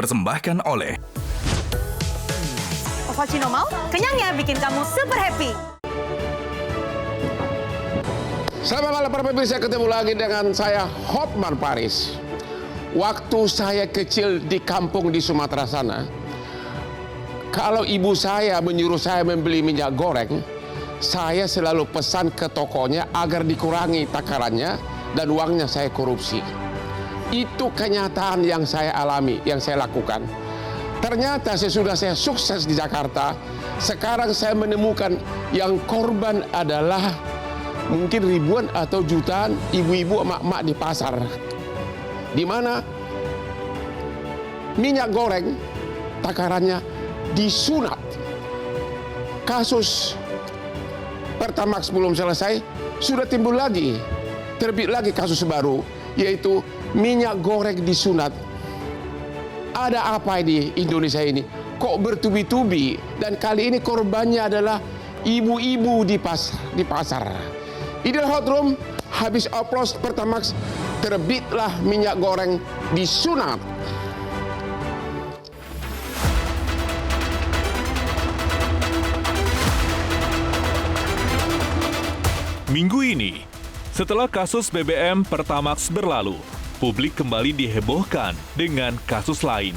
dipersembahkan oleh Ovaltino Malt, kenyangnya bikin kamu super happy. Selamat malam para pemirsa, ketemu lagi dengan saya Hotman Paris. Waktu saya kecil di kampung di Sumatera sana, kalau ibu saya menyuruh saya membeli minyak goreng, saya selalu pesan ke tokonya agar dikurangi takarannya dan uangnya saya korupsi. Itu kenyataan yang saya alami, yang saya lakukan. Ternyata sesudah saya sukses di Jakarta, sekarang saya menemukan yang korban adalah mungkin ribuan atau jutaan ibu-ibu, emak-emak di pasar, di mana minyak goreng takarannya disunat. Kasus Pertamax belum selesai, sudah timbul lagi, terbit lagi kasus baru, yaitu minyak goreng disunat. Ada apa di Indonesia ini? Kok bertubi-tubi? Dan kali ini korbannya adalah ibu-ibu di pasar. Inilah Hot Room, habis oplos Pertamax, terbitlah minyak goreng disunat. Minggu ini, setelah kasus BBM Pertamax berlalu, publik kembali dihebohkan dengan kasus lain,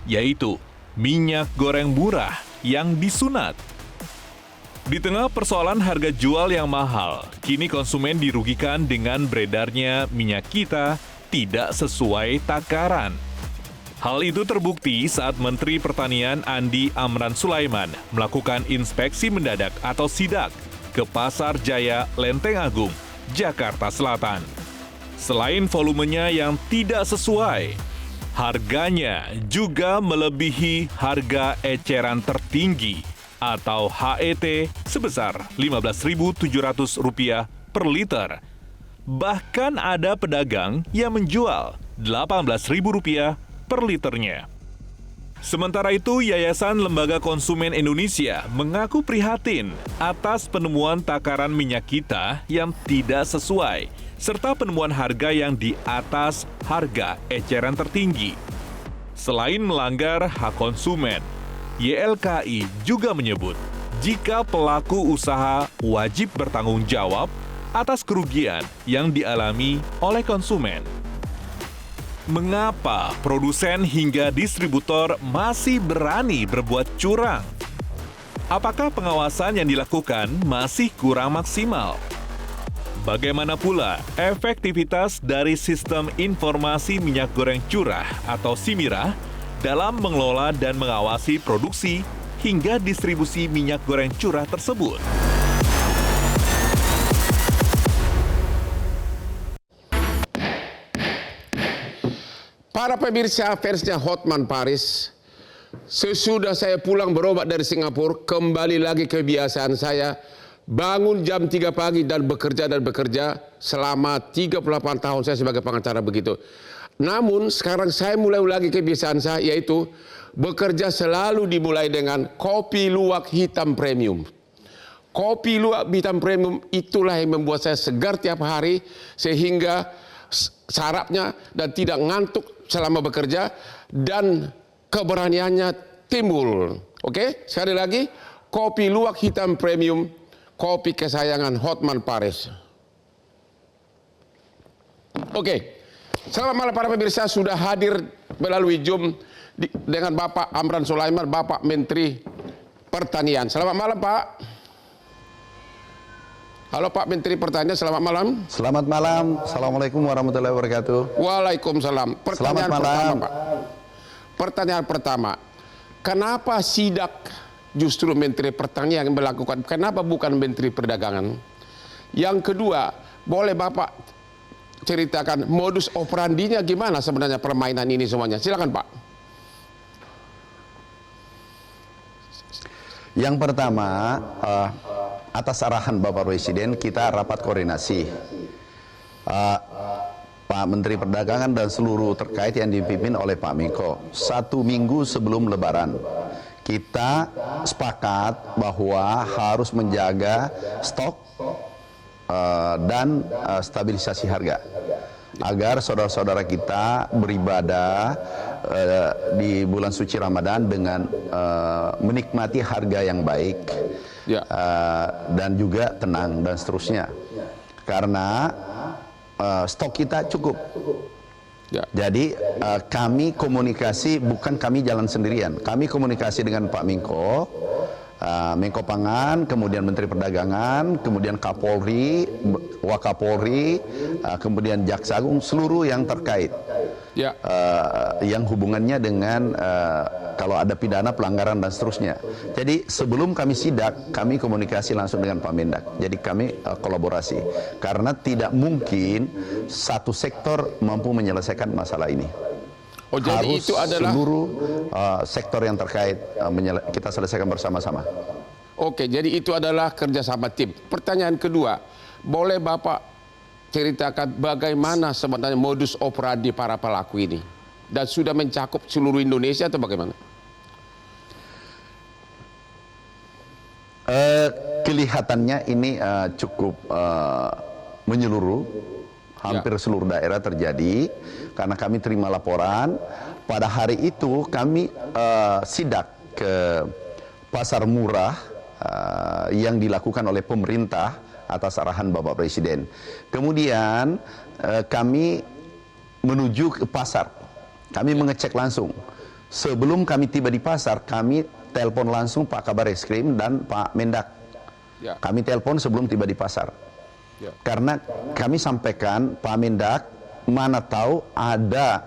yaitu minyak goreng murah yang disunat. Di tengah persoalan harga jual yang mahal, kini konsumen dirugikan dengan beredarnya minyak kita tidak sesuai takaran. Hal itu terbukti saat Menteri Pertanian Andi Amran Sulaiman melakukan inspeksi mendadak atau sidak ke Pasar Jaya Lenteng Agung, Jakarta Selatan. Selain volumenya yang tidak sesuai, harganya juga melebihi harga eceran tertinggi atau HET sebesar Rp15.700 per liter. Bahkan ada pedagang yang menjual Rp18.000 per liternya. Sementara itu, Yayasan Lembaga Konsumen Indonesia mengaku prihatin atas penemuan takaran minyak kita yang tidak sesuai, serta penemuan harga yang di atas harga eceran tertinggi. Selain melanggar hak konsumen, YLKI juga menyebut jika pelaku usaha wajib bertanggung jawab atas kerugian yang dialami oleh konsumen. Mengapa produsen hingga distributor masih berani berbuat curang? Apakah pengawasan yang dilakukan masih kurang maksimal? Bagaimana pula efektivitas dari Sistem Informasi Minyak Goreng Curah atau SIMIRA dalam mengelola dan mengawasi produksi hingga distribusi minyak goreng curah tersebut? Para pemirsa fansnya Hotman Paris, sesudah saya pulang berobat dari Singapura, kembali lagi kebiasaan saya, bangun jam 3 pagi dan bekerja selama 38 tahun saya sebagai pengacara begitu. Namun sekarang saya mulai lagi kebiasaan saya, yaitu bekerja selalu dimulai dengan kopi luwak hitam premium. Kopi luwak hitam premium itulah yang membuat saya segar tiap hari, sehingga sarapnya dan tidak ngantuk selama bekerja dan keberaniannya timbul. Oke, sekali lagi, kopi luwak hitam premium, kopi kesayangan Hotman Paris. Oke, selamat malam para pemirsa, sudah hadir melalui Zoom dengan Bapak Amran Sulaiman, Bapak Menteri Pertanian. Selamat malam Pak. Halo Pak Menteri Pertanian, selamat malam. Selamat malam. Assalamualaikum warahmatullahi wabarakatuh. Waalaikumsalam. Pertanyaan pertama Pak. Pertanyaan pertama, kenapa sidak justru Menteri Pertanian yang melakukan, kenapa bukan Menteri Perdagangan? Yang kedua, boleh Bapak ceritakan modus operandinya gimana sebenarnya permainan ini semuanya? Silakan Pak. Yang pertama, atas arahan Bapak Presiden, kita rapat koordinasi. Pak Menteri Perdagangan dan seluruh terkait yang dipimpin oleh Pak Menko. 1 minggu sebelum Lebaran, kita sepakat bahwa harus menjaga stok dan stabilisasi harga. agar saudara-saudara kita beribadah di bulan suci Ramadan dengan menikmati harga yang baik, dan juga tenang dan seterusnya. Karena stok kita cukup. Jadi kami komunikasi, bukan kami jalan sendirian. Kami komunikasi dengan Pak Menko, Menko Pangan, kemudian Menteri Perdagangan, kemudian Kapolri, Wakapolri, kemudian Jaksa Agung, seluruh yang terkait, yang hubungannya dengan kalau ada pidana, pelanggaran dan seterusnya. Jadi sebelum kami sidak, kami komunikasi langsung dengan Pak Mendak. Jadi kami kolaborasi, karena tidak mungkin satu sektor mampu menyelesaikan masalah ini. Oh, jadi harus itu adalah seluruh sektor yang terkait kita selesaikan bersama-sama. Oke, jadi itu adalah kerjasama tim. Pertanyaan kedua, boleh Bapak ceritakan bagaimana sebenarnya modus operandi para pelaku ini? Dan sudah mencakup seluruh Indonesia atau bagaimana? Kelihatannya ini cukup menyeluruh, hampir seluruh daerah terjadi, karena kami terima laporan. Pada hari itu kami sidak ke pasar murah yang dilakukan oleh pemerintah atas arahan Bapak Presiden. Kemudian kami menuju ke pasar, kami mengecek langsung. Sebelum kami tiba di pasar, kami telepon langsung Pak Kabar Eskrim dan Pak Mendak. Kami telepon sebelum tiba di pasar. Karena kami sampaikan, Pak Mendak, mana tahu ada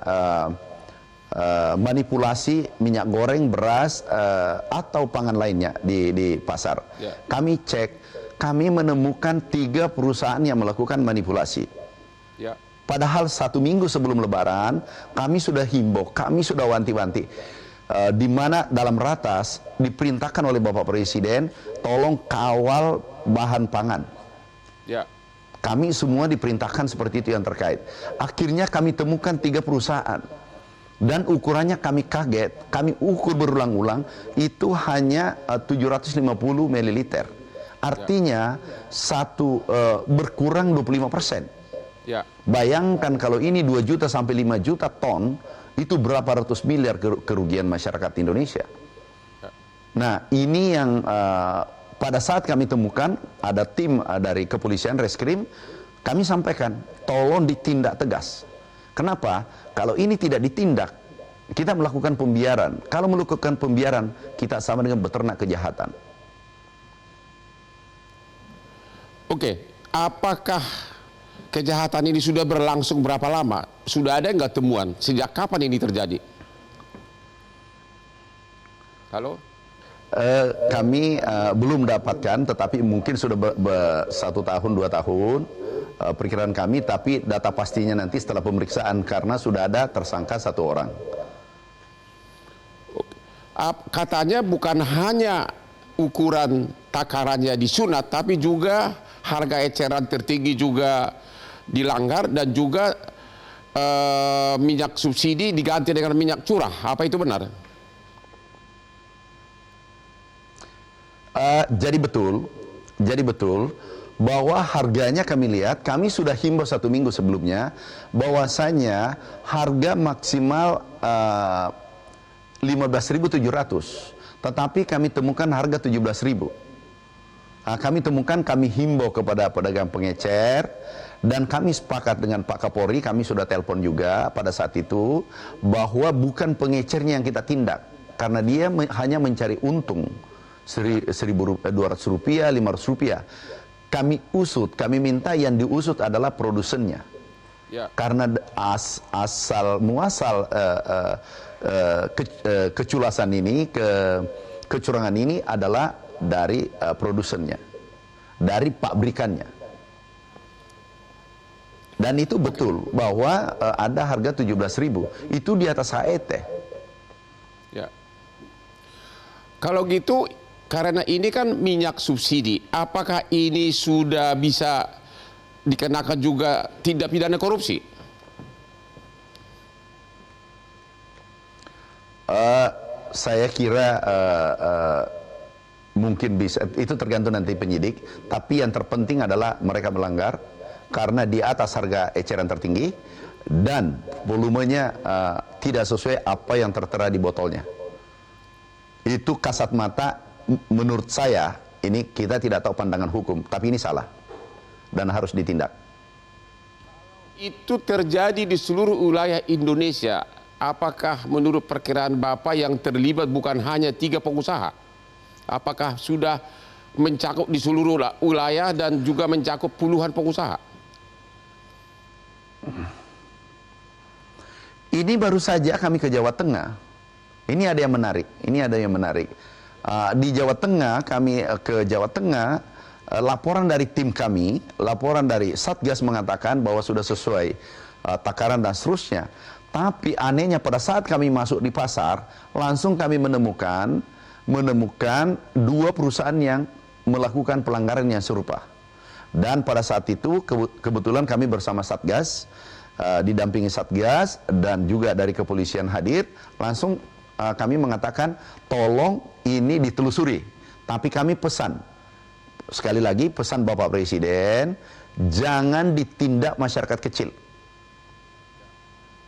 manipulasi minyak goreng, beras, atau pangan lainnya di pasar. Kami cek, kami menemukan 3 perusahaan yang melakukan manipulasi. Padahal 1 minggu sebelum Lebaran, kami sudah himbau, kami sudah wanti-wanti. Di mana dalam ratas diperintahkan oleh Bapak Presiden, tolong kawal bahan pangan. Kami semua diperintahkan seperti itu yang terkait. Akhirnya kami temukan 3 perusahaan. Dan ukurannya kami kaget, kami ukur berulang-ulang, itu hanya 750 ml. Artinya berkurang 25%. Bayangkan kalau ini 2 juta sampai 5 juta ton, itu berapa ratus miliar kerugian masyarakat Indonesia. Nah, ini yang pada saat kami temukan, ada tim dari kepolisian reskrim, kami sampaikan, tolong ditindak tegas. Kenapa? Kalau ini tidak ditindak, kita melakukan pembiaran. Kalau melakukan pembiaran, kita sama dengan beternak kejahatan. Oke, apakah kejahatan ini sudah berlangsung berapa lama? Sudah ada nggak temuan? Sejak kapan ini terjadi? Halo? Kami belum dapatkan, tetapi mungkin sudah 1 tahun, 2 tahun perkiraan kami, tapi data pastinya nanti setelah pemeriksaan, karena sudah ada tersangka 1 orang. Katanya bukan hanya ukuran takarannya disunat, tapi juga harga eceran tertinggi juga dilanggar, dan juga minyak subsidi diganti dengan minyak curah. Apa itu benar? Jadi betul bahwa harganya kami lihat, kami sudah himbau 1 minggu sebelumnya, bahwasanya harga maksimal 15.700, tetapi kami temukan harga 17.000. Kami himbau kepada pedagang pengecer, dan kami sepakat dengan Pak Kapolri, kami sudah telepon juga pada saat itu, bahwa bukan pengecernya yang kita tindak, karena dia hanya mencari untung Rp1.200, Rp500. Kami usut, kami minta yang diusut adalah produsennya. Karena asal muasal keculasan ini, kecurangan ini adalah dari produsennya, dari pabrikannya. Dan itu betul bahwa ada harga 17.000, itu di atas HET. Kalau gitu, karena ini kan minyak subsidi, apakah ini sudah bisa dikenakan juga tindak pidana korupsi? Saya kira mungkin bisa, itu tergantung nanti penyidik, tapi yang terpenting adalah mereka melanggar, karena di atas harga eceran tertinggi dan volumenya tidak sesuai apa yang tertera di botolnya. Itu kasat mata menurut saya, ini kita tidak tahu pandangan hukum, tapi ini salah dan harus ditindak. Itu terjadi di seluruh wilayah Indonesia. Apakah menurut perkiraan Bapak yang terlibat bukan hanya 3 pengusaha? Apakah sudah mencakup di seluruh wilayah dan juga mencakup puluhan pengusaha? Ini baru saja kami ke Jawa Tengah. Ini ada yang menarik. Di Jawa Tengah, kami ke Jawa Tengah, laporan dari tim kami, laporan dari Satgas mengatakan bahwa sudah sesuai takaran dan seterusnya. Tapi anehnya pada saat kami masuk di pasar, langsung kami menemukan 2 perusahaan yang melakukan pelanggaran yang serupa. Dan pada saat itu kebetulan kami bersama Satgas, didampingi Satgas dan juga dari kepolisian hadir, langsung kami mengatakan tolong ini ditelusuri. Tapi kami pesan, sekali lagi pesan Bapak Presiden, jangan ditindak masyarakat kecil.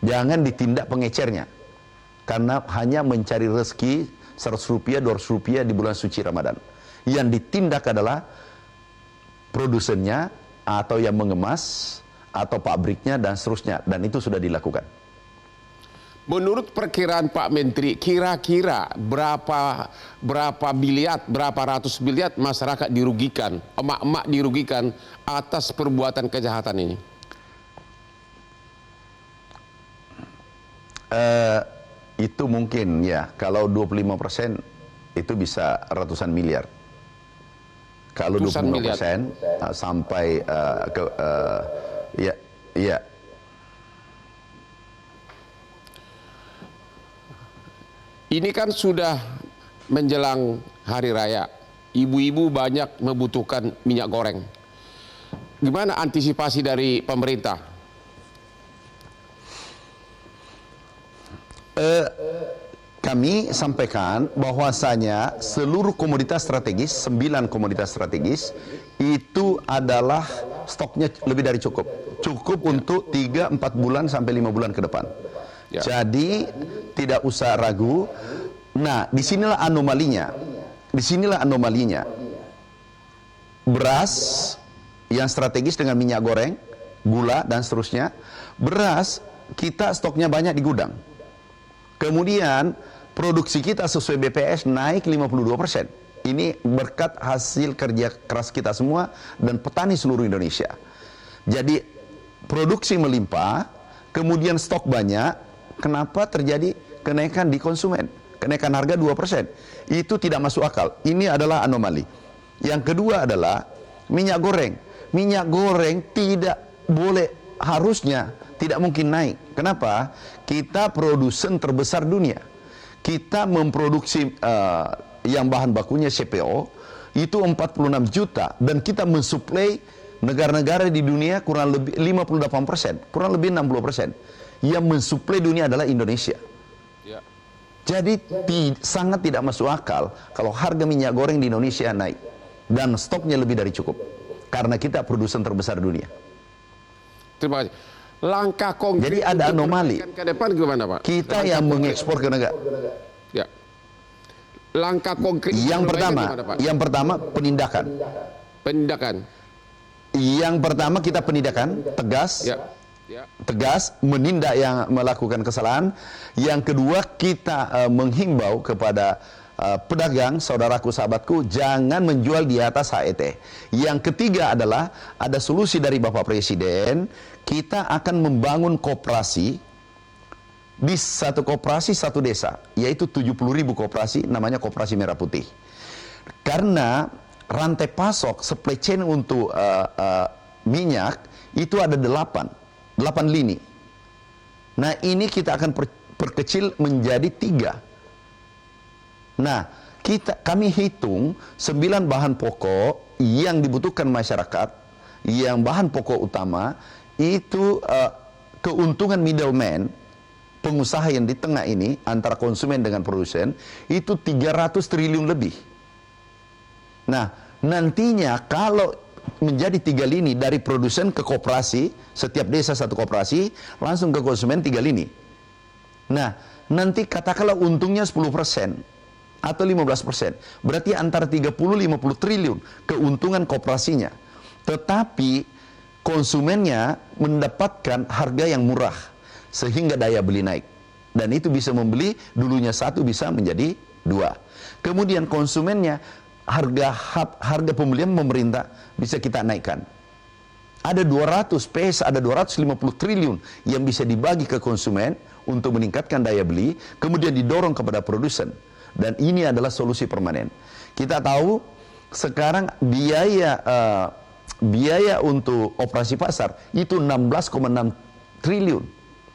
Jangan ditindak pengecernya. Karena hanya mencari rezeki 100 rupiah, 200 rupiah di bulan suci Ramadan. Yang ditindak adalah produsennya atau yang mengemas atau pabriknya dan seterusnya. Dan itu sudah dilakukan. Menurut perkiraan Pak Menteri, kira-kira berapa miliar, berapa ratus miliar masyarakat dirugikan, emak-emak dirugikan atas perbuatan kejahatan ini? Itu mungkin ya, kalau 25% itu bisa ratusan miliar. Kalau 25% sampai ya. Ini kan sudah menjelang hari raya. Ibu-ibu banyak membutuhkan minyak goreng. Gimana antisipasi dari pemerintah? Kami sampaikan bahwasanya seluruh komoditas strategis, 9 komoditas strategis itu adalah stoknya lebih dari cukup. Cukup untuk 3-4 bulan sampai 5 bulan ke depan. Ya. Jadi tidak usah ragu. Nah, disinilah anomalinya. Beras yang strategis dengan minyak goreng, gula dan seterusnya. Beras kita stoknya banyak di gudang. Kemudian produksi kita sesuai BPS naik 52%. Ini berkat hasil kerja keras kita semua dan petani seluruh Indonesia. Jadi produksi melimpah, kemudian stok banyak, kenapa terjadi kenaikan di konsumen? Kenaikan harga 2%. Itu tidak masuk akal. Ini adalah anomali. Yang kedua adalah minyak goreng. Minyak goreng tidak boleh, harusnya tidak mungkin naik. Kenapa? Kita produsen terbesar dunia. Kita memproduksi yang bahan bakunya CPO itu 46 juta dan kita mensuplai negara-negara di dunia kurang lebih 58%, kurang lebih 60%. Yang mensuplai dunia adalah Indonesia. Ya. Jadi sangat tidak masuk akal kalau harga minyak goreng di Indonesia naik dan stoknya lebih dari cukup karena kita produsen terbesar dunia. Terima kasih. Langkah konkret. Jadi ada anomali. Ke depan gimana, Pak? Kita yang mengekspor ke negara. Ya. Langkah konkret. Yang pertama penindakan. Yang pertama kita penindakan tegas. Ya. Ya. Tegas menindak yang melakukan kesalahan. Yang kedua kita menghimbau kepada pedagang, saudaraku, sahabatku, jangan menjual di atas HET. Yang ketiga adalah ada solusi dari Bapak Presiden. Kita akan membangun koperasi di satu koperasi satu desa, yaitu 70.000 koperasi, namanya Koperasi Merah Putih. Karena rantai pasok supply chain untuk minyak itu ada 8 lini. Nah ini kita akan perkecil menjadi 3. Nah kami hitung 9 bahan pokok yang dibutuhkan masyarakat, yang bahan pokok utama itu keuntungan middleman, pengusaha yang di tengah ini antara konsumen dengan produsen itu 300 triliun lebih. Nah nantinya kalau menjadi 3 lini dari produsen ke koperasi, setiap desa satu koperasi, langsung ke konsumen 3 lini. Nah, nanti katakanlah untungnya 10% atau 15%. Berarti antara 30-50 triliun keuntungan koperasinya. Tetapi konsumennya mendapatkan harga yang murah sehingga daya beli naik. Dan itu bisa membeli, dulunya 1 bisa menjadi 2. Kemudian konsumennya harga pembelian pemerintah bisa kita naikkan. Ada 200 PS, ada 250 triliun yang bisa dibagi ke konsumen untuk meningkatkan daya beli, kemudian didorong kepada produsen. Dan ini adalah solusi permanen. Kita tahu sekarang biaya untuk operasi pasar itu 16,6 triliun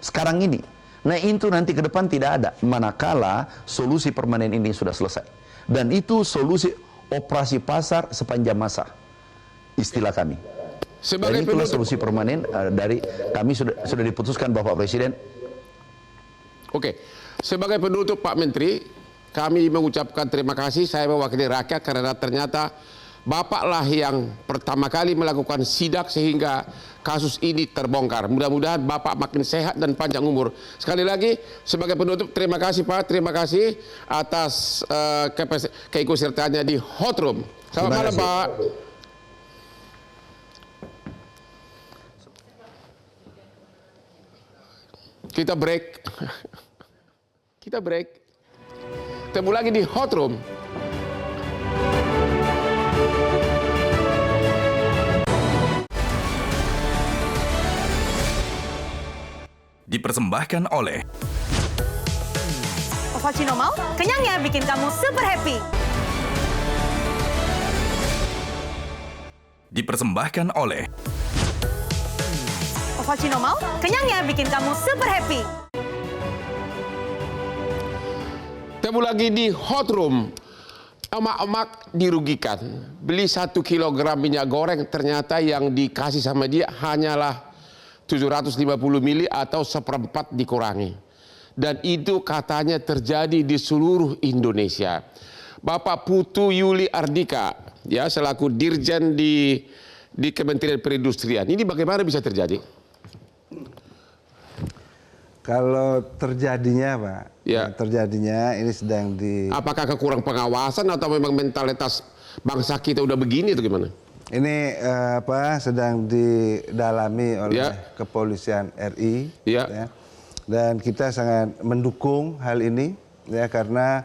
sekarang ini. Nah, itu nanti ke depan tidak ada manakala solusi permanen ini sudah selesai. Dan itu solusi operasi pasar sepanjang masa, istilah kami. Dan itulah solusi permanen dari kami sudah diputuskan Bapak Presiden. Oke, sebagai penutup Pak Menteri, kami mengucapkan terima kasih. Saya mewakili rakyat karena ternyata Bapaklah yang pertama kali melakukan sidak sehingga kasus ini terbongkar. Mudah-mudahan Bapak makin sehat dan panjang umur. Sekali lagi, sebagai penutup, terima kasih Pak. Terima kasih atas keikutsertaannya di Hot Room. Selamat malam Pak. Kita break. Kita break. Ketemu lagi di Hot Room. Dipersembahkan oleh Ovaltino mau? Kenyang ya, bikin kamu super happy. Dipersembahkan oleh Ovaltino mau? Kenyang ya, bikin kamu super happy. Ketemu lagi di Hot Room. Emak-emak dirugikan. Beli 1 kilogram minyak goreng, ternyata yang dikasih sama dia hanyalah 750 mili atau 1/4 dikurangi. Dan itu katanya terjadi di seluruh Indonesia. Bapak Putu Yuli Ardika, ya, selaku Dirjen di Kementerian Perindustrian. Ini bagaimana bisa terjadi? Kalau terjadinya Pak, Ya. terjadinya ini sedang di... Apakah kekurang pengawasan atau memang mentalitas bangsa kita udah begini atau gimana? Ini sedang didalami oleh Ya. Kepolisian RI, Ya. ya. Dan kita sangat mendukung hal ini, ya, karena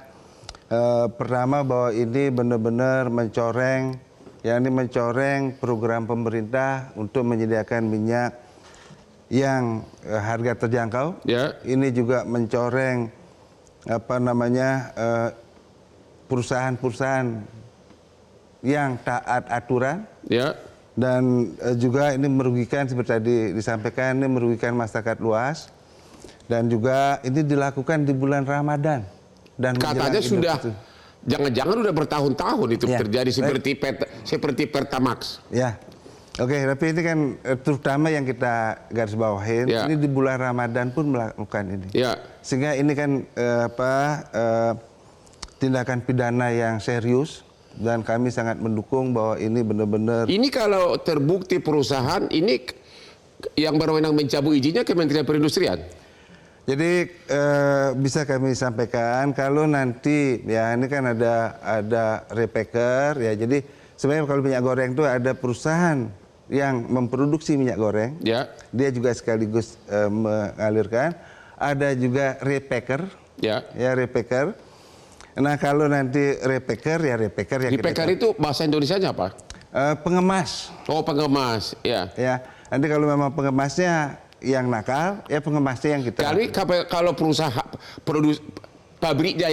pertama bahwa ini benar-benar mencoreng program pemerintah untuk menyediakan minyak yang harga terjangkau. Ya. Ini juga mencoreng perusahaan-perusahaan yang taat aturan. Ya. Dan juga ini merugikan, seperti tadi disampaikan, ini merugikan masyarakat luas. Dan juga ini dilakukan di bulan Ramadan. Dan Katanya sudah, jangan-jangan udah bertahun-tahun itu Ya. terjadi seperti Pertamax. Ya, oke, tapi ini kan terutama yang kita garis bawahin, Ya. ini di bulan Ramadan pun melakukan ini. Ya. Sehingga ini kan tindakan pidana yang serius. Dan kami sangat mendukung bahwa ini benar-benar... Ini kalau terbukti perusahaan, ini yang berwenang mencabut izinnya Kementerian Perindustrian. Jadi bisa kami sampaikan kalau nanti, ya ini kan ada repacker, ya, jadi sebenarnya kalau minyak goreng itu ada perusahaan yang memproduksi minyak goreng, Ya. dia juga sekaligus mengalirkan, ada juga repacker, Ya. repacker. Nah kalau nanti repacker ya Di PKR itu bahasa Indonesianya apa? pengemas, Oh, pengemas, ya. ya. Nanti kalau memang pengemasnya yang nakal, ya pengemasnya yang kita. Kalau perusahaan pabriknya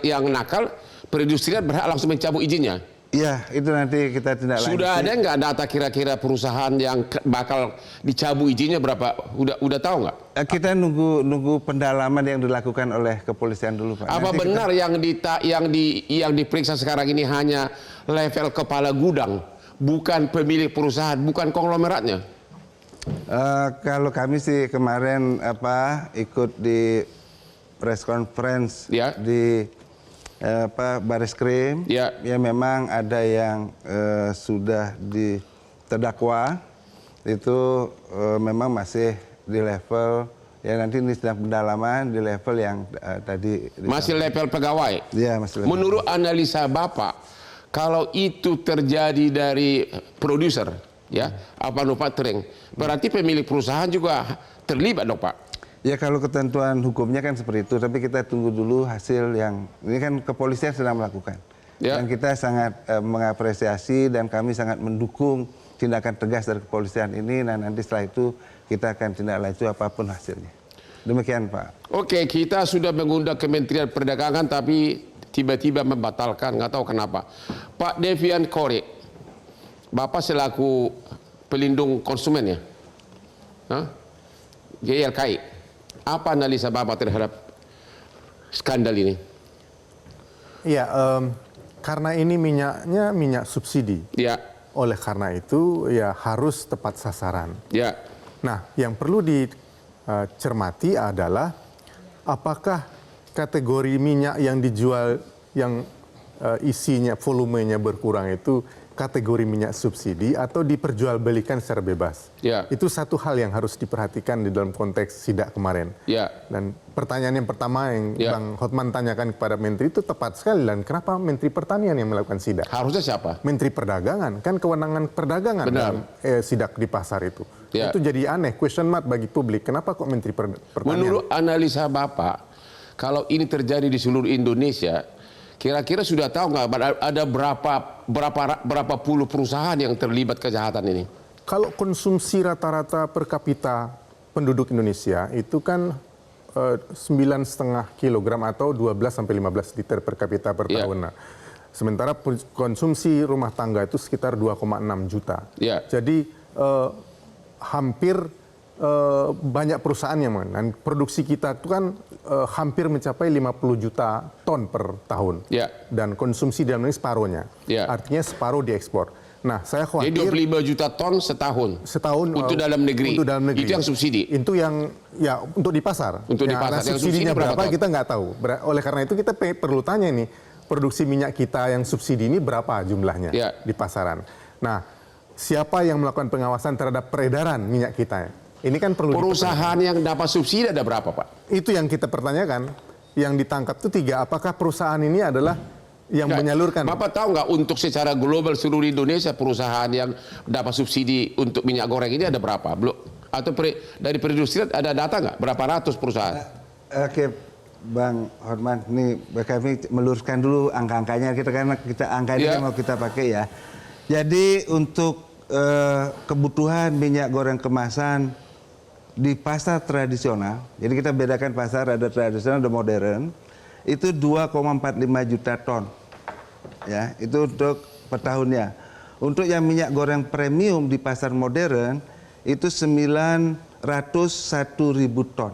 yang nakal, perindustrian berhak langsung mencabut izinnya. Ya, itu nanti kita tindak lanjuti. Sudah ada nggak data kira-kira perusahaan yang bakal dicabut izinnya berapa? Udah tahu nggak? Kita nunggu pendalaman yang dilakukan oleh kepolisian dulu, Pak. Apa Nanti benar yang diperiksa sekarang ini hanya level kepala gudang, bukan pemilik perusahaan, bukan konglomeratnya? Kalau kami sih kemarin ikut di press conference Ya. di Bareskrim, Ya. ya memang ada yang sudah terdakwa itu memang masih di level ya nanti ini sedang pendalaman di level yang tadi Masih level pegawai. Iya, masih level. Menurut analisa Bapak, kalau itu terjadi dari produser, ya, manufacturing, berarti pemilik perusahaan juga terlibat dong, Pak? Ya kalau ketentuan hukumnya kan seperti itu, tapi kita tunggu dulu hasil yang ini kan kepolisian sedang melakukan. Ya. Dan kita sangat mengapresiasi dan kami sangat mendukung tindakan tegas dari kepolisian ini. Dan nanti setelah itu kita akan tindak lanjut apapun hasilnya. Demikian Pak. Oke, kita sudah mengundang Kementerian Perdagangan tapi tiba-tiba membatalkan, nggak tahu kenapa. Pak Devian Kore, Bapak selaku pelindung konsumen ya, GLKI, apa analisa Bapak terhadap skandal ini? Iya, karena ini minyaknya minyak subsidi. Ya, Oleh karena itu ya harus tepat sasaran. ya, Nah, yang perlu dicermati adalah apakah kategori minyak yang dijual yang isinya volumenya berkurang itu kategori minyak subsidi atau diperjualbelikan secara bebas. ya, Itu satu hal yang harus diperhatikan di dalam konteks sidak kemarin. ya. Dan pertanyaan yang pertama yang Ya. Bang Hotman tanyakan kepada Menteri itu tepat sekali. Dan kenapa Menteri Pertanian yang melakukan sidak? Harusnya siapa? Menteri Perdagangan, kan kewenangan perdagangan Benar. dalam sidak di pasar itu. Ya. Itu jadi aneh, question mark bagi publik. Kenapa kok Menteri Pertanian? Menurut analisa Bapak, kalau ini terjadi di seluruh Indonesia, kira-kira sudah tahu nggak ada berapa puluh perusahaan yang terlibat kejahatan ini? Kalau konsumsi rata-rata per kapita penduduk Indonesia itu kan 9,5 kilogram atau 12 sampai 15 liter per kapita per Ya. tahun. Nah, sementara konsumsi rumah tangga itu sekitar 2,6 juta. Ya. Jadi hampir banyak perusahaan yang dan produksi kita itu kan hampir mencapai 50 juta ton per tahun. Ya. Dan konsumsi dalam negeri separuhnya. Ya. Artinya separuh diekspor. Nah, saya Jadi khawatir 25 juta ton setahun. untuk dalam negeri. Untuk dalam negeri. Itu yang subsidi. Itu yang ya untuk di pasar. Untuk di Ya, pasar. nah, Yang subsidinya subsidi berapa berapa ton? kita nggak tahu. Oleh karena itu kita perlu tanya ini produksi minyak kita yang subsidi ini berapa jumlahnya Ya. di pasaran. Nah, siapa yang melakukan pengawasan terhadap peredaran minyak kita? Ini kan perlu Perusahaan yang dapat subsidi ada berapa, Pak? itu yang kita pertanyakan. Yang ditangkap itu 3. Apakah perusahaan ini adalah yang Nggak, menyalurkan? Bapak tahu nggak untuk secara global seluruh Indonesia perusahaan yang dapat subsidi untuk minyak goreng ini ada berapa? Belum? Atau dari perindustrian ada data nggak? Berapa ratus perusahaan? Oke, Bang Hotman, ini kami meluruskan dulu angka-angkanya karena kita angka ini Ya. kan mau kita pakai ya. Jadi untuk kebutuhan minyak goreng kemasan di pasar tradisional, jadi kita bedakan pasar ada tradisional ada modern, itu 2,45 juta ton. Ya, itu untuk per tahunnya. Untuk yang minyak goreng premium di pasar modern itu 901.000 ton.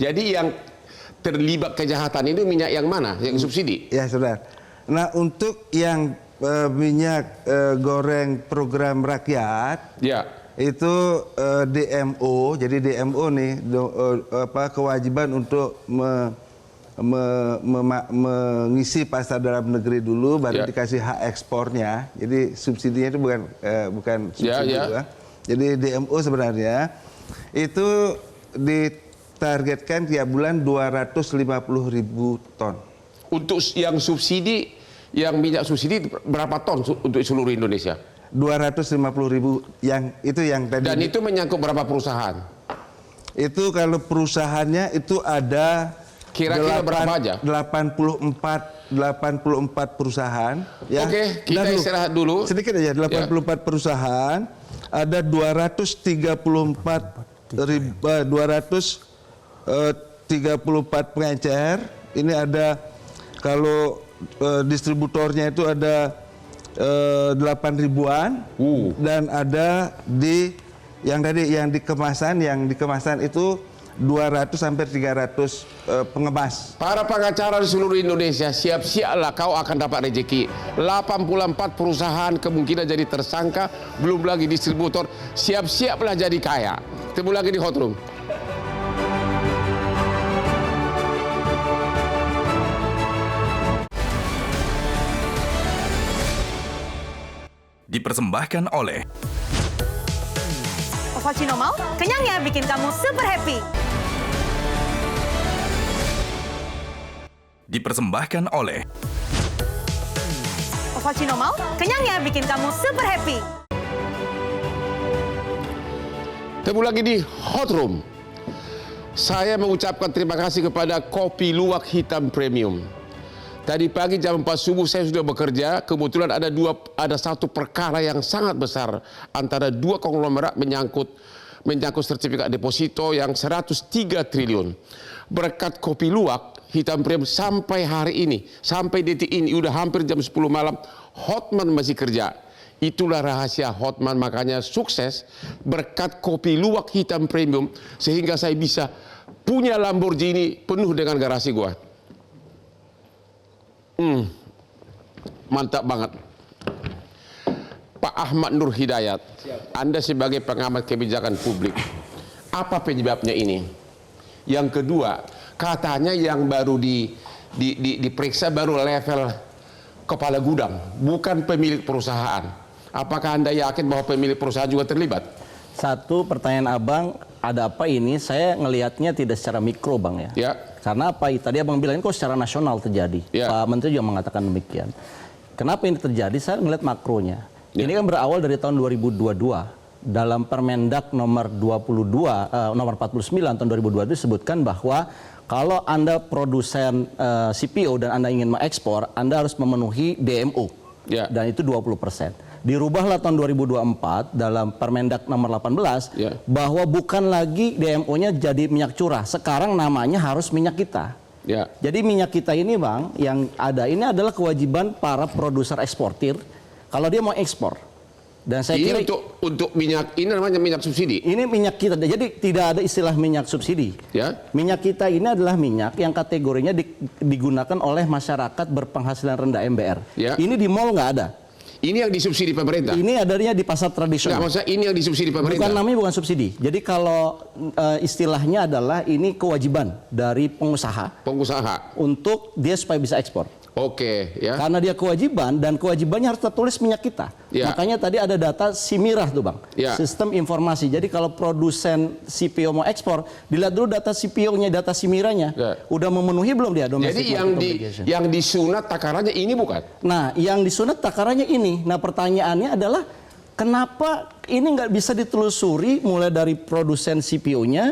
Jadi yang terlibat kejahatan itu minyak yang mana? Yang subsidi? Ya, Saudara. Nah, untuk yang minyak goreng program rakyat Ya. itu DMO. Jadi DMO nih kewajiban untuk mengisi pasar dalam negeri dulu baru Ya. dikasih hak ekspornya. Jadi subsidinya itu bukan subsidi Ya. ya. Jadi DMO sebenarnya itu ditargetkan tiap bulan 250.000 ton. Untuk yang subsidi, yang minyak subsidi berapa ton untuk seluruh Indonesia? 250.000 yang tadi. Dan itu menyangkut berapa perusahaan? Itu kalau perusahaannya itu ada Kira-kira berapa aja? 84 perusahaan ya. Oke, kita Dan istirahat dulu. Sedikit aja 84 perusahaan, ada 234 pengecer. Ini ada kalau distributornya itu ada 8.000-an dan ada yang di kemasan itu 200 sampai 300 pengemas. Para pengacara di seluruh Indonesia, siap-siaplah kau akan dapat rezeki. 84 perusahaan kemungkinan jadi tersangka, belum lagi distributor. Siap-siaplah jadi kaya. Ketemu lagi di Hot Room. Dipersembahkan oleh Cappuccino mau? Kenyangnya bikin kamu super happy. Dipersembahkan oleh Cappuccino mau? Kenyangnya bikin kamu super happy. Ketemu lagi di Hot Room. Saya mengucapkan terima kasih kepada Kopi Luwak Hitam Premium. Tadi pagi jam 4 subuh saya sudah bekerja. Kebetulan ada satu perkara yang sangat besar antara dua konglomerat menyangkut sertifikat deposito yang 103 triliun. Berkat Kopi Luwak Hitam Premium sampai hari ini, sampai detik ini, udah hampir jam 10 malam, Hotman masih kerja. Itulah rahasia Hotman, makanya sukses berkat Kopi Luwak Hitam Premium sehingga saya bisa punya Lamborghini penuh dengan garasi gua. Mantap banget. Pak Ahmad Nur Hidayat, Anda sebagai pengamat kebijakan publik, apa penyebabnya ini? Yang kedua, katanya yang baru diperiksa baru level kepala gudang, bukan pemilik perusahaan. Apakah Anda yakin bahwa pemilik perusahaan juga terlibat? Satu, pertanyaan Abang, ada apa ini? Saya ngelihatnya tidak secara mikro, Bang ya. Ya. Karena apa? Tadi Abang bilang kok secara nasional terjadi. Ya. Pak Menteri juga mengatakan demikian. Kenapa ini terjadi? Saya ngelihat makronya. Ya. Ini kan berawal dari tahun 2022. Dalam Permendak nomor 49 tahun 2022 disebutkan bahwa kalau Anda produsen CPO dan Anda ingin mengekspor, Anda harus memenuhi DMO. Ya. Dan itu 20%. Dirubahlah tahun 2024 dalam Permendak nomor 18 Ya. bahwa bukan lagi DMO-nya jadi minyak curah. Sekarang namanya harus minyak kita. Ya. Jadi minyak kita ini, Bang, yang ada ini adalah kewajiban para produser eksportir kalau dia mau ekspor. Dan saya Ini kira untuk minyak, ini namanya minyak subsidi. ini minyak kita. Jadi tidak ada istilah minyak subsidi. Ya. Minyak kita ini adalah minyak yang kategorinya digunakan oleh masyarakat berpenghasilan rendah MBR. Ya. Ini di mall nggak ada. Ini yang disubsidi pemerintah. Ini adanya di pasar Nggak, tradisional. maksudnya ini yang disubsidi pemerintah. Namanya bukan subsidi. Jadi kalau istilahnya adalah ini kewajiban dari Pengusaha. untuk dia supaya bisa ekspor. Oke, ya. Karena dia kewajiban dan kewajibannya harus tertulis minyak kita. Ya. Makanya tadi ada data SIMIRAH tuh, Bang. Ya. Sistem informasi. Jadi kalau produsen CPO mau ekspor, dilihat dulu data CPO-nya, data SIMIRAH-nya. Ya. Udah memenuhi belum dia Jadi domestic market obligation? yang disunat takarannya ini bukan? Nah, yang disunat takarannya ini. Nah, pertanyaannya adalah kenapa ini nggak bisa ditelusuri mulai dari produsen CPO-nya,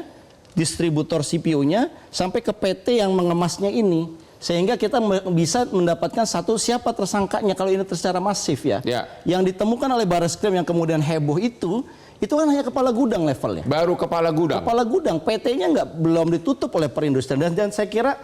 distributor CPO-nya, sampai ke PT yang mengemasnya ini. Sehingga kita bisa mendapatkan siapa tersangkanya kalau ini secara masif ya. Ya. Yang ditemukan oleh Barreskrim yang kemudian heboh itu kan hanya kepala gudang levelnya. Baru kepala gudang. Kepala gudang, PT-nya belum ditutup oleh perindustrian. Dan saya kira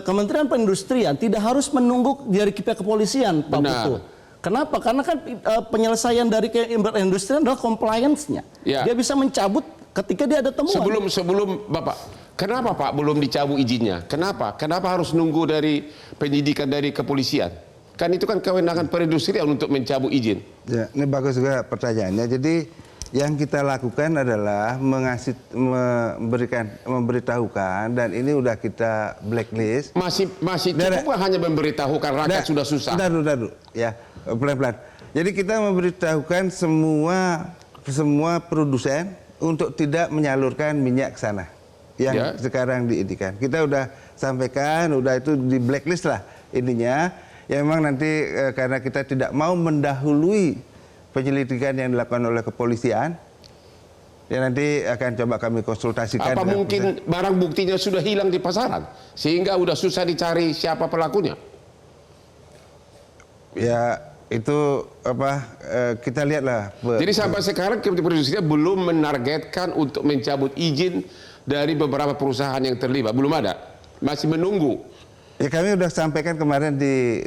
Kementerian Perindustrian tidak harus menunggu dari pihak kepolisian, Pak Benar. Putu. Kenapa? Karena kan penyelesaian dari perindustrian adalah compliance-nya. Ya. Dia bisa mencabut ketika dia ada temuan. Sebelum Bapak, kenapa Pak belum dicabut izinnya? Kenapa? Kenapa harus nunggu dari penyidikan dari kepolisian? Kan itu kan kewenangan perindustrian untuk mencabut izin. Ya, ini bagus juga pertanyaannya. Jadi yang kita lakukan adalah memberitahukan dan ini udah kita blacklist. Masih cukup hanya memberitahukan rakyat sudah susah. Bentar dulu. Ya, pelan-pelan. Jadi kita memberitahukan semua produsen untuk tidak menyalurkan minyak ke sana yang sekarang diidikan. Kita udah sampaikan, udah itu di blacklist lah ininya. Ya memang nanti karena kita tidak mau mendahului penyelidikan yang dilakukan oleh kepolisian, ya nanti akan coba kami konsultasikan. Apa mungkin barang buktinya sudah hilang di pasaran sehingga udah susah dicari siapa pelakunya? Ya itu kita lihatlah. Jadi sampai sekarang Kementerian belum menargetkan untuk mencabut izin dari beberapa perusahaan yang terlibat, belum ada, masih menunggu. Ya kami sudah sampaikan kemarin di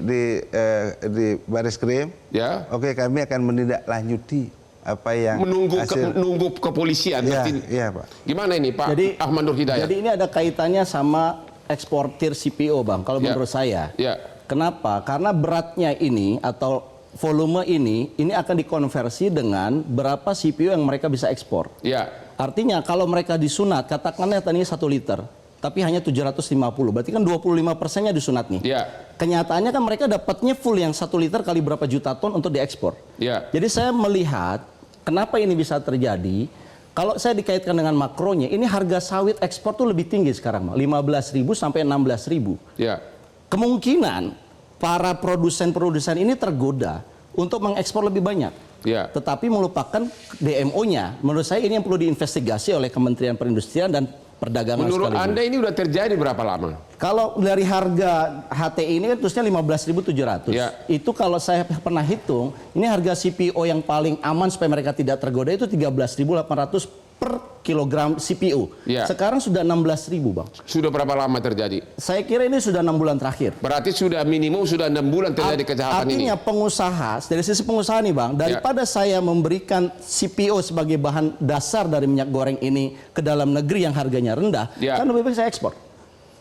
Barreskrim. Ya. Oke, kami akan menindaklanjuti apa yang menunggu kepolisian. Ya, iya Pak. Gimana ini Pak Ahmad Nur Hidayat? Jadi ini ada kaitannya sama eksportir CPO, Bang, kalau menurut saya. Ya. Kenapa? Karena beratnya ini atau volume ini akan dikonversi dengan berapa CPO yang mereka bisa ekspor. Ya. Artinya kalau mereka disunat, katakanlah tadinya 1 liter, tapi hanya 750, berarti kan 25%-nya disunat nih. Ya. Kenyataannya kan mereka dapatnya full yang 1 liter kali berapa juta ton untuk diekspor. Ya. Jadi saya melihat kenapa ini bisa terjadi, Kalau saya dikaitkan dengan makronya, ini harga sawit ekspor tuh lebih tinggi sekarang, Bang. 15.000 sampai 16.000. Ya. Kemungkinan para produsen-produsen ini tergoda untuk mengekspor lebih banyak. Ya. Tetapi melupakan DMO-nya. Menurut saya ini yang perlu diinvestigasi oleh Kementerian Perindustrian dan Perdagangan Menurut sekaligus. Anda ini udah terjadi berapa lama? Kalau dari harga HTI ini kan terusnya 15.700. Ya. Itu kalau saya pernah hitung, ini harga CPO yang paling aman supaya mereka tidak tergoda itu 13.800 per kilogram CPO. Ya. Sekarang sudah 16.000, Bang. Sudah berapa lama terjadi? Saya kira ini sudah 6 bulan terakhir. Berarti sudah minimum sudah 6 bulan terjadi kejahatan ini. Artinya pengusaha, dari sisi pengusaha nih Bang, daripada saya memberikan CPO sebagai bahan dasar dari minyak goreng ini ke dalam negeri yang harganya rendah, kan lebih baik saya ekspor.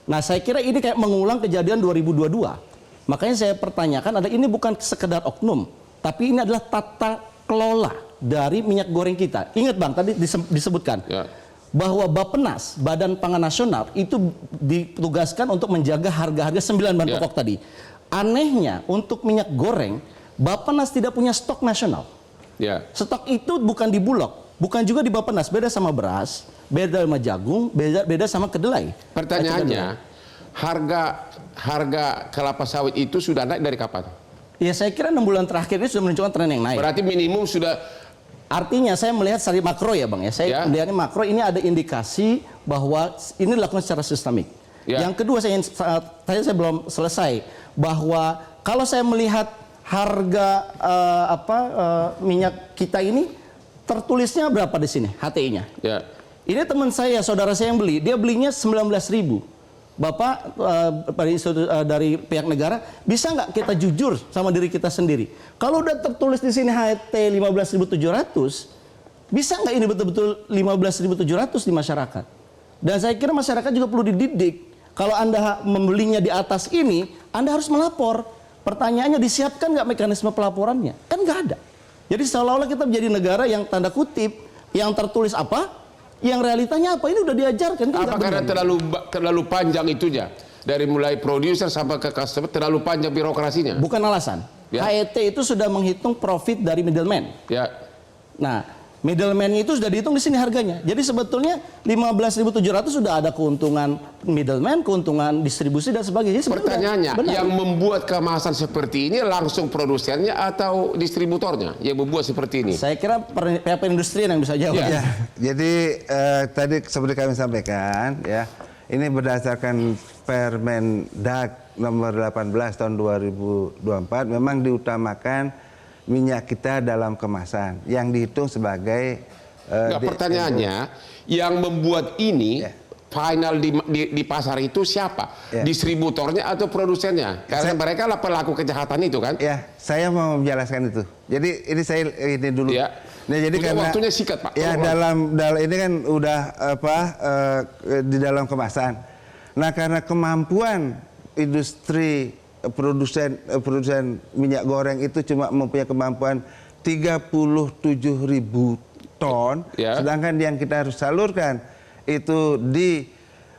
Nah saya kira ini kayak mengulang kejadian 2022. Makanya saya pertanyakan, ini bukan sekedar oknum, tapi ini adalah tata kelola dari minyak goreng kita. Ingat Bang, tadi disebutkan bahwa Bappenas, Badan Pangan Nasional, itu ditugaskan untuk menjaga harga-harga 9 bahan pokok tadi. Anehnya untuk minyak goreng, Bappenas tidak punya stok nasional. Stok itu bukan di Bulog, bukan juga di Bappenas, beda sama beras, beda sama jagung, beda sama kedelai. Pertanyaannya, harga kelapa sawit itu sudah naik dari kapan? Ya saya kira 6 bulan terakhir ini sudah menunjukkan tren yang naik. Berarti minimum sudah. Artinya saya melihat secara makro ya Bang ya. Saya melihatnya makro ini ada indikasi bahwa ini dilakukan secara sistemik. Yang kedua saya belum selesai bahwa kalau saya melihat harga minyak kita ini tertulisnya berapa di sini HTI-nya. Ini teman saya, saudara saya yang beli, dia belinya 19.000. Bapak dari pihak negara, bisa nggak kita jujur sama diri kita sendiri? Kalau udah tertulis di sini HT 15.700, bisa nggak ini betul-betul 15.700 di masyarakat? Dan saya kira masyarakat juga perlu dididik. Kalau Anda membelinya di atas ini, Anda harus melapor. Pertanyaannya, disiapkan nggak mekanisme pelaporannya? Kan nggak ada. Jadi seolah-olah kita menjadi negara yang tanda kutip, yang tertulis apa? Yang realitanya apa? Ini udah diajarkan. Apa karena terlalu panjang itunya? Dari mulai produser sampai ke customer terlalu panjang birokrasinya? Bukan alasan. HET itu sudah menghitung profit dari middleman. Nah, middleman itu sudah dihitung di sini harganya. Jadi sebetulnya 15.700 sudah ada keuntungan middleman, keuntungan distribusi dan sebagainya. Pertanyaannya, yang membuat kemasan seperti ini langsung produsennya atau distributornya yang membuat seperti ini? Saya kira pihak perindustrian yang bisa jawab. Jadi tadi seperti kami sampaikan ya, ini berdasarkan Permendag nomor 18 tahun 2024 memang diutamakan minyak kita dalam kemasan yang dihitung sebagai pertanyaannya yang membuat ini final di pasar itu siapa? Distributornya atau produsennya? Karena mereka lah pelaku kejahatan itu kan? Ya, saya mau menjelaskan itu. Jadi ini dulu. Nah, jadi karena waktunya sikat Pak. Ya dalam ini kan udah di dalam kemasan. Nah karena kemampuan industri produsen minyak goreng itu cuma mempunyai kemampuan 37.000 ton, sedangkan yang kita harus salurkan itu di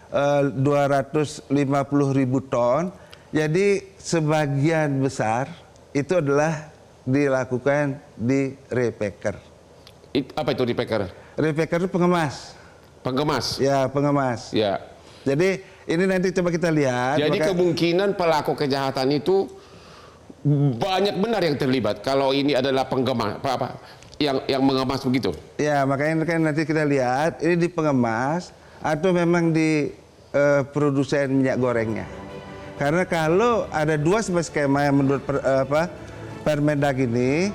250.000 ton. Jadi sebagian besar itu adalah dilakukan di repacker. Apa itu repacker? Repacker itu pengemas. Pengemas? Ya, pengemas. Jadi ini nanti coba kita lihat. Jadi kemungkinan pelaku kejahatan itu banyak benar yang terlibat. Kalau ini adalah pengemas, yang mengemas begitu. Ya, makanya kan nanti kita lihat ini di pengemas atau memang di produsen minyak gorengnya. Karena kalau ada dua skema yang menurut Permendag ini,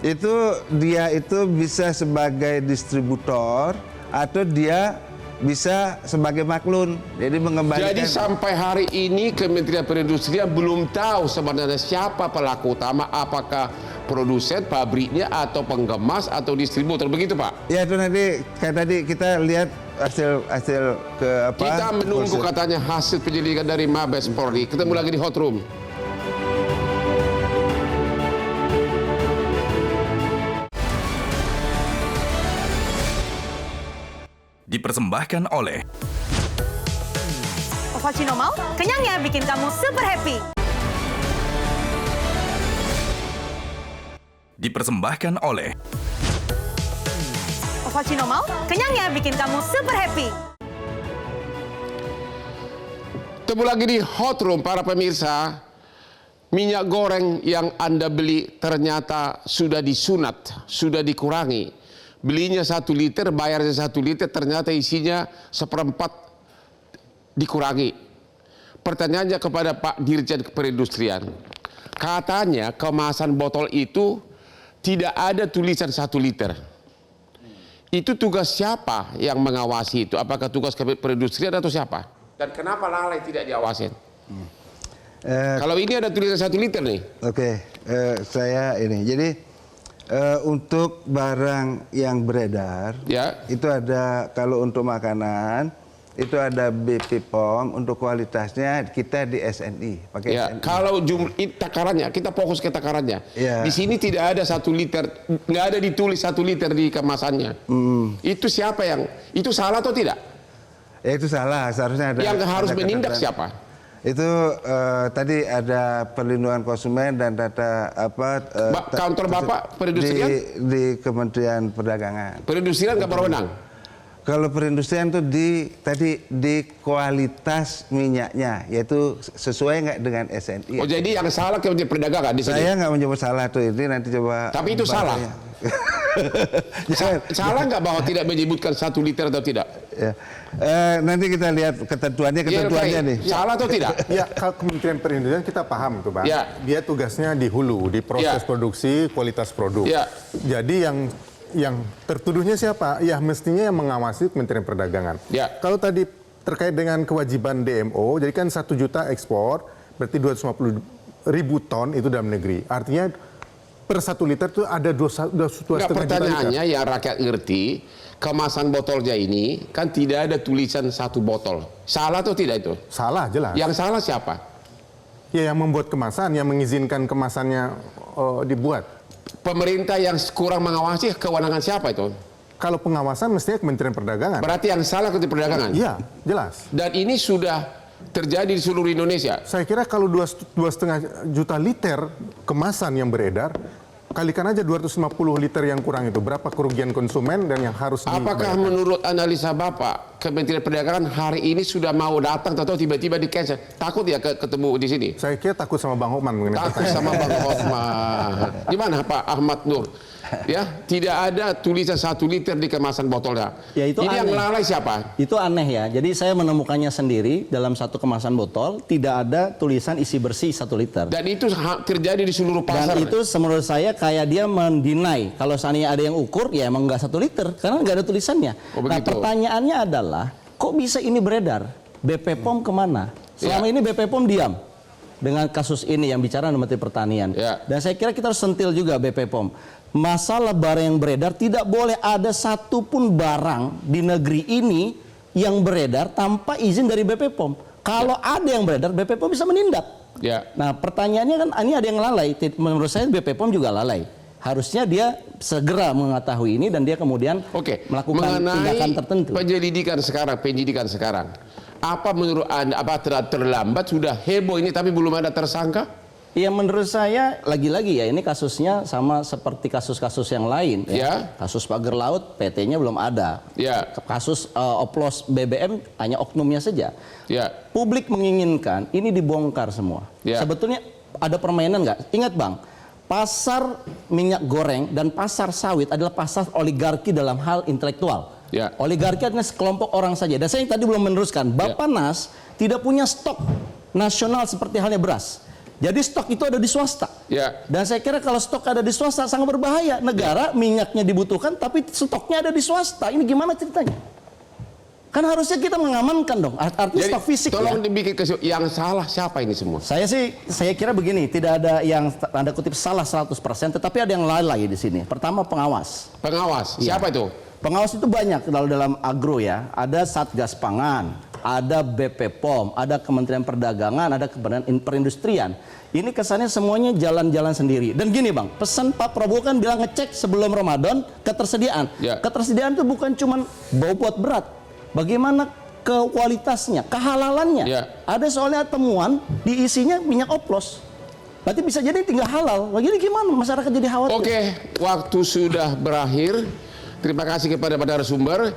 itu dia itu bisa sebagai distributor atau dia bisa sebagai maklun. Jadi mengembalikan. Jadi sampai hari ini Kementerian Perindustrian belum tahu sebenarnya siapa pelaku utama, apakah produsen, pabriknya, atau pengemas, atau distributor, begitu Pak? Ya itu nanti kayak tadi kita lihat hasil ke apa? Kita menunggu katanya hasil penyelidikan dari Mabes Polri. Ketemu lagi di Hot Room. Dipersembahkan oleh Ovaltino Mau, kenyangnya bikin kamu super happy. Dipersembahkan oleh cappuccino mau? Kenyangnya bikin kamu super happy. Ketemu lagi di Hot Room para pemirsa. Minyak goreng yang Anda beli ternyata sudah disunat, sudah dikurangi. Belinya 1 liter, bayarnya 1 liter, ternyata isinya 1/4 dikurangi. Pertanyaannya kepada Pak Dirjen Perindustrian. Katanya kemasan botol itu tidak ada tulisan 1 liter. Itu tugas siapa yang mengawasi itu? Apakah tugas perindustrian atau siapa? Dan kenapa lalai tidak diawasin? Kalau ini ada tulisan 1 liter nih. Oke, saya ini. Jadi untuk barang yang beredar, Ya. itu ada, kalau untuk makanan itu ada BP POM, untuk kualitasnya kita di SNI, pakai Ya, SNI. kalau jumlah takarannya, kita fokus ke takarannya. Ya. Di sini tidak ada 1 liter, nggak ada ditulis 1 liter di kemasannya. Itu siapa yang, itu salah atau tidak? Ya itu salah, seharusnya ada. Yang harus ada menindak ketentuan. siapa? Itu tadi ada perlindungan konsumen dan data apa? Kantor Bapak perindustrian? Di Kementerian Perdagangan. Perindustrian nggak berwenang. Kalau perindustrian itu di kualitas minyaknya, yaitu sesuai nggak dengan SNI. Oh jadi yang salah Kementerian Perdagangan di sini. Saya nggak menyebut salah tuh, ini nanti coba. Tapi itu salah. Salah nggak bahwa tidak menyebutkan 1 liter atau tidak? Ya. Nanti kita lihat ketentuannya nih. Salah atau tidak? Ya, kalau Kementerian Perindustrian kita paham tuh, Bang. Ya. Dia tugasnya di hulu, di proses Ya. produksi, kualitas produk. Ya. Jadi yang tertuduhnya siapa? Ya mestinya yang mengawasi Kementerian Perdagangan. Ya. Kalau tadi terkait dengan kewajiban DMO, jadi kan 1 juta ekspor, berarti 250.000 ton itu dalam negeri. Artinya per 1 liter itu ada 2,5 juta liter. Pertanyaannya yang rakyat ngerti, kemasan botolnya ini kan tidak ada tulisan 1 botol. Salah atau tidak itu? Salah, jelas. Yang salah siapa? Ya, yang membuat kemasan, yang mengizinkan kemasannya dibuat. Pemerintah yang kurang mengawasi, kewenangan siapa itu? Kalau pengawasan mestinya Kementerian Perdagangan. Berarti yang salah Kementerian Perdagangan. Iya, jelas. Dan ini sudah terjadi di seluruh Indonesia. Saya kira kalau 2,5 juta liter kemasan yang beredar, kalikan aja 250 liter yang kurang itu. Berapa kerugian konsumen dan yang harus Apakah menurut analisa Bapak, Kementerian Perdagangan hari ini sudah mau datang atau tiba-tiba di cancel? Takut ya ketemu di sini? Saya kira takut sama Bang Hotman mengenai Takut sama Bang Hotman. Gimana Pak Ahmad Nur? Ya, tidak ada tulisan 1 liter di kemasan botolnya. Ya, itu ini yang aneh. lalai siapa? Itu aneh ya. Jadi saya menemukannya sendiri dalam satu kemasan botol tidak ada tulisan isi bersih 1 liter. Dan itu terjadi di seluruh pasar. Dan itu menurut saya kayak dia mendinai kalau seandainya ada yang ukur ya emang nggak 1 liter karena nggak ada tulisannya. Oh, nah begitu. pertanyaannya adalah kok bisa ini beredar? BP POM kemana? Selama ini BP POM diam dengan kasus ini yang bicara Menteri Pertanian. Ya. Dan saya kira kita harus sentil juga BP POM. Masalah barang yang beredar tidak boleh ada satupun barang di negeri ini yang beredar tanpa izin dari BP POM. Kalau ada yang beredar, BP POM bisa menindak. Ya. Nah pertanyaannya kan ini ada yang lalai. Menurut saya BP POM juga lalai. Harusnya dia segera mengetahui ini dan dia kemudian melakukan tindakan tertentu. Penyidikan sekarang. Apa menurut Anda, apa terlambat, sudah heboh ini tapi belum ada tersangka? Ya menurut saya lagi-lagi ya ini kasusnya sama seperti kasus-kasus yang lain ya. Kasus pagar laut PT-nya belum ada. Ya. Kasus oplos BBM hanya oknumnya saja. Ya. Publik menginginkan ini dibongkar semua. Ya. Sebetulnya ada permainan nggak? Ingat Bang, pasar minyak goreng dan pasar sawit adalah pasar oligarki dalam hal intelektual. Ya. Oligarki adalah sekelompok orang saja. Dan saya tadi belum meneruskan, Bappenas tidak punya stok nasional seperti halnya beras. Jadi stok itu ada di swasta. Ya. Dan saya kira kalau stok ada di swasta sangat berbahaya. Negara minyaknya dibutuhkan tapi stoknya ada di swasta. Ini gimana ceritanya? Kan harusnya kita mengamankan dong. Artinya Jadi, stok fisik tolong ya. dibikin yang salah siapa ini semua? Saya kira begini, tidak ada yang tanda kutip salah 100%, tetapi ada yang lalai di sini. Pertama pengawas. Pengawas, siapa itu? Pengawas itu banyak kalau dalam agro ya. Ada Satgas Pangan, ada BP POM, ada Kementerian Perdagangan, ada Kementerian Perindustrian. Ini kesannya semuanya jalan-jalan sendiri. Dan gini Bang, pesan Pak Prabowo kan bilang ngecek sebelum Ramadan ketersediaan. Ya. Ketersediaan itu bukan cuma bobot berat. Bagaimana kualitasnya, kehalalannya. Ya. Ada soalnya temuan diisinya minyak oplos. Berarti bisa jadi tinggal halal. Begini gimana masyarakat jadi khawatir? Oke, waktu sudah berakhir. terima kasih kepada narasumber.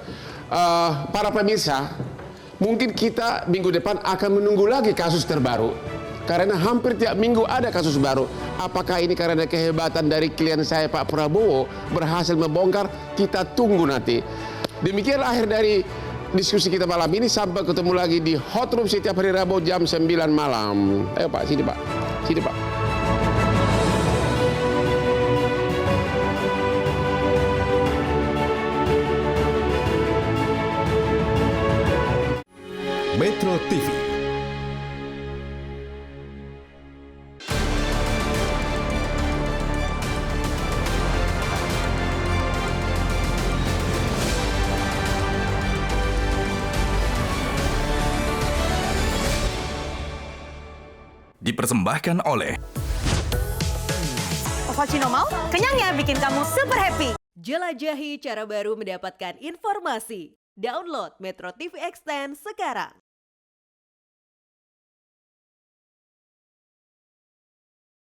Para pemirsa, mungkin kita minggu depan akan menunggu lagi kasus terbaru. Karena hampir tiap minggu ada kasus baru. Apakah ini karena kehebatan dari klien saya Pak Prabowo berhasil membongkar? Kita tunggu nanti. Demikian akhir dari diskusi kita malam ini. Sampai ketemu lagi di Hot Room setiap hari Rabu jam 9 malam. Ayo Pak, sini Pak. Sini Pak. Metro TV. Dipersembahkan oleh Cappuccino mau? Kenyang ya, bikin kamu super happy. Jelajahi cara baru mendapatkan informasi. Download Metro TV Extend sekarang.